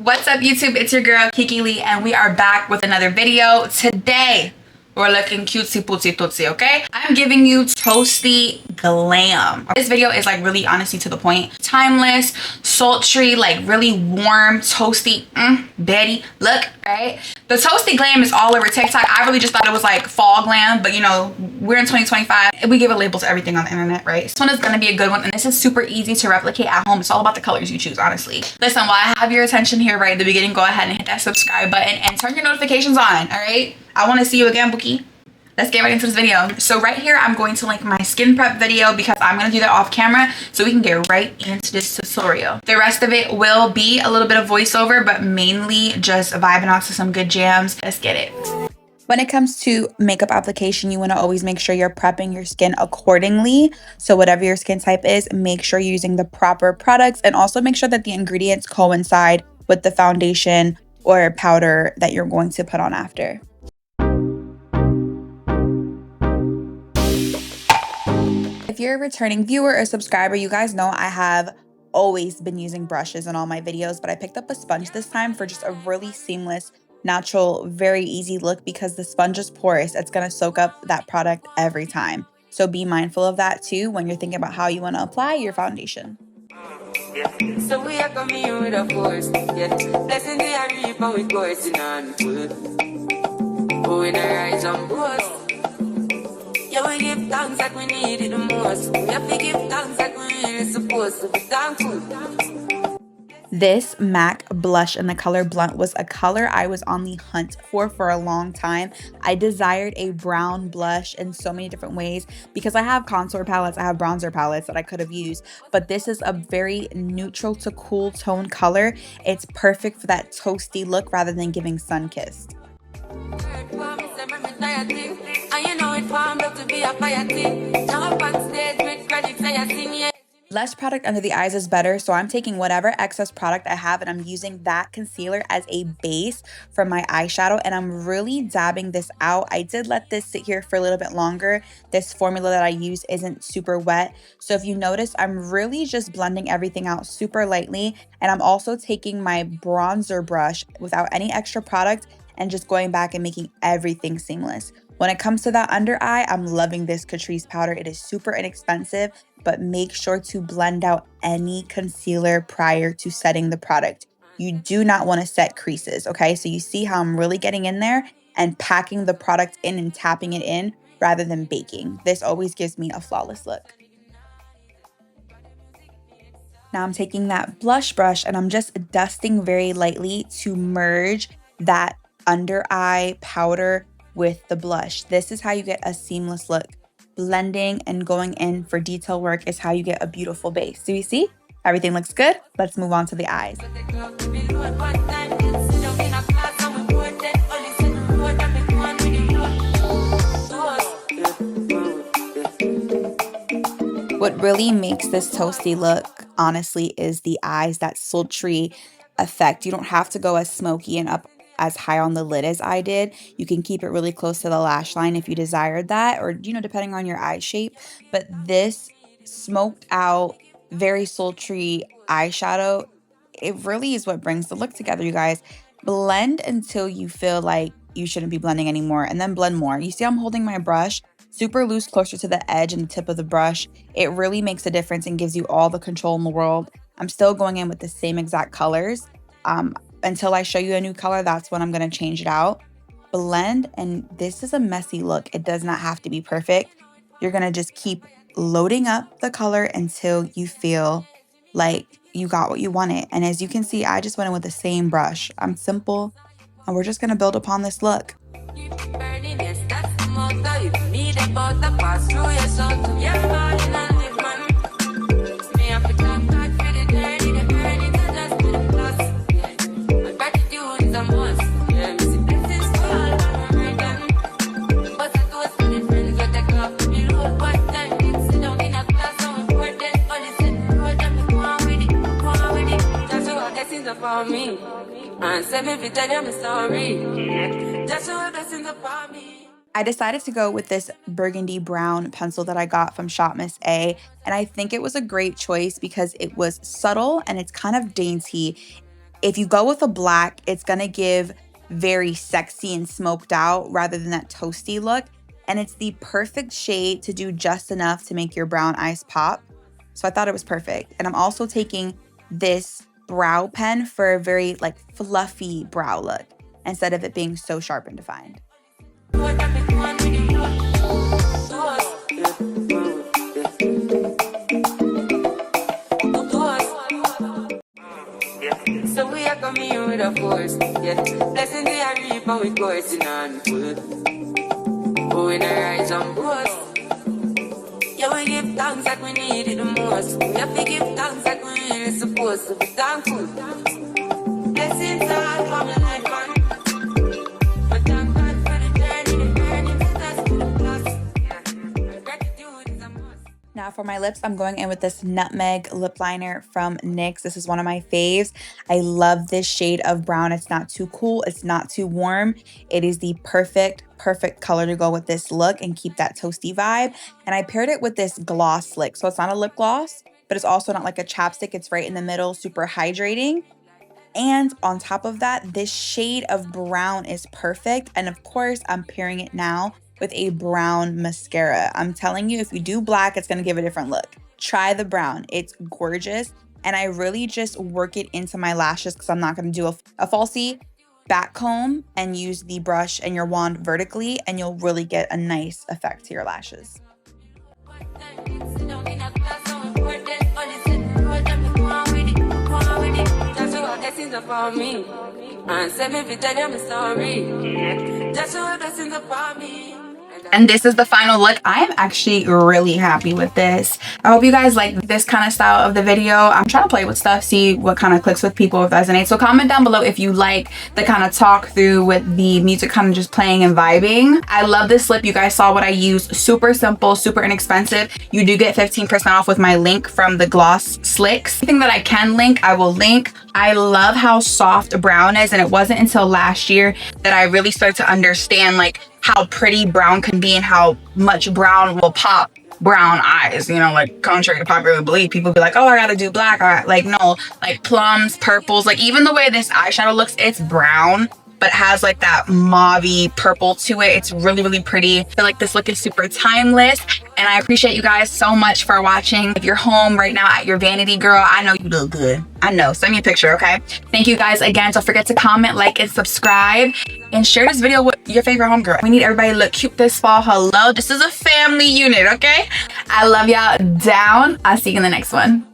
What's up YouTube? It's your girl Kiki Lee and we are back with another video. Today we're looking cutesy pootsy tootsie, okay? I'm giving you Toasty Glam. This video is like really honestly to the point. Timeless, sultry, like really warm, toasty, Betty look, right? The Toasty Glam is all over TikTok. I really just thought it was like fall glam, but you know, we're in 2025 and we give a label to everything on the internet, right? This one is gonna be a good one and this is super easy to replicate at home. It's all about the colors you choose, honestly. Listen, while I have your attention here right at the beginning, go ahead and hit that subscribe button and turn your notifications on, all right? I wanna see you again, Bookie. Let's get right into this video. So right here, I'm going to link my skin prep video because I'm going to do that off camera so we can get right into this tutorial. The rest of it will be a little bit of voiceover, but mainly just vibing out to some good jams. Let's get it. When it comes to makeup application, you want to always make sure you're prepping your skin accordingly. So whatever your skin type is, make sure you're using the proper products and also make sure that the ingredients coincide with the foundation or powder that you're going to put on after. If you're a returning viewer or subscriber, you guys know I have always been using brushes in all my videos, but I picked up a sponge this time for just a really seamless, natural, very easy look because the sponge is porous. It's going to soak up that product every time. So be mindful of that too when you're thinking about how you want to apply your foundation. So we are coming in with a force, blessing the reaper with coursing on foot. Going to rise and boast. Yeah, we give thanks like we need it the most. We have to give thanks like we really supposed to be thankful. This MAC blush in the color Blunt was a color I was on the hunt for a long time. I desired a brown blush in so many different ways because I have contour palettes, I have bronzer palettes that I could have used, but this is a very neutral to cool tone color. It's perfect for that toasty look rather than giving sun-kissed. Less product under the eyes is better, so I'm taking whatever excess product I have and I'm using that concealer as a base for my eyeshadow and I'm really dabbing this out. I did let this sit here for a little bit longer. This formula that I use isn't super wet, so if you notice, I'm really just blending everything out super lightly and I'm also taking my bronzer brush without any extra product and just going back and making everything seamless. When it comes to that under eye, I'm loving this Catrice powder. It is super inexpensive, but make sure to blend out any concealer prior to setting the product. You do not want to set creases, okay? So you see how I'm really getting in there and packing the product in and tapping it in rather than baking. This always gives me a flawless look. Now I'm taking that blush brush and I'm just dusting very lightly to merge that under eye powder with the blush. This is how you get a seamless look. Blending and going in for detail work is how you get a beautiful base. Do you see? Everything looks good. Let's move on to the eyes. What really makes this toasty look, honestly, is the eyes, that sultry effect. You don't have to go as smoky and up as high on the lid as I did. You can keep it really close to the lash line if you desired that, or you know, depending on your eye shape. But this smoked out, very sultry eyeshadow, it really is what brings the look together, you guys. Blend until you feel like you shouldn't be blending anymore, and then blend more. You see I'm holding my brush super loose closer to the edge and the tip of the brush. It really makes a difference and gives you all the control in the world. I'm still going in with the same exact colors. Until I show you a new color, that's when I'm going to change it out. Blend, and this is a messy look. It does not have to be perfect. You're going to just keep loading up the color until you feel like you got what you wanted. And as you can see, I just went in with the same brush. I'm simple, and we're just going to build upon this look. I decided to go with this burgundy brown pencil that I got from Shop Miss A, and I think it was a great choice because it was subtle and it's kind of dainty. If you go with a black, it's gonna give very sexy and smoked out rather than that toasty look. And it's the perfect shade to do just enough to make your brown eyes pop. So I thought it was perfect. And I'm also taking this brow pen for a very like fluffy brow look instead of it being so sharp and defined. So we are coming with a force, yeah. Blessing the reap and we coursing on full. Oh, in a rise and boast. Yeah, we give thanks like we need it the most. We have to give thanks like we really supposed to be thankful. Blessings are coming like fun. But thank God for the journey that's to the plus. Yeah, gratitude is a must. Now for my lips, I'm going in with this Nutmeg lip liner from NYX. This is one of my faves. I love this shade of brown. It's not too cool. It's not too warm. It is the perfect color to go with this look and keep that toasty vibe. And I paired it with this gloss lick. So it's not a lip gloss, but it's also not like a chapstick. It's right in the middle, super hydrating. And on top of that, this shade of brown is perfect. And of course, I'm pairing it now with a brown mascara. I'm telling you, if you do black, it's gonna give a different look. Try the brown, it's gorgeous. And I really just work it into my lashes because I'm not gonna do a falsie back comb and use the brush and your wand vertically, and you'll really get a nice effect to your lashes. And this is the final look. I am actually really happy with this. I hope you guys like this kind of style of the video. I'm trying to play with stuff, see what kind of clicks with people, if resonates. So comment down below if you like the kind of talk through with the music kind of just playing and vibing. I love this lip. You guys saw what I used. Super simple, super inexpensive. You do get 15% off with my link from the Gloss Slicks. Anything that I can link, I will link. I love how soft brown is, and it wasn't until last year that I really started to understand like how pretty brown can be and how much brown will pop brown eyes. You know, like contrary to popular belief, people be like, oh, I gotta do black. Like no, like plums, purples, like even the way this eyeshadow looks, it's brown but has like that mauve-y purple to it. It's really pretty. I feel like this look is super timeless, and I appreciate you guys so much for watching. If you're home right now at your vanity girl, I know you look good. I know, send me a picture, okay? Thank you guys again. Don't forget to comment, like, and subscribe, and share this video with your favorite homegirl. We need everybody to look cute this fall. Hello, this is a family unit, okay? I love y'all down. I'll see you in the next one.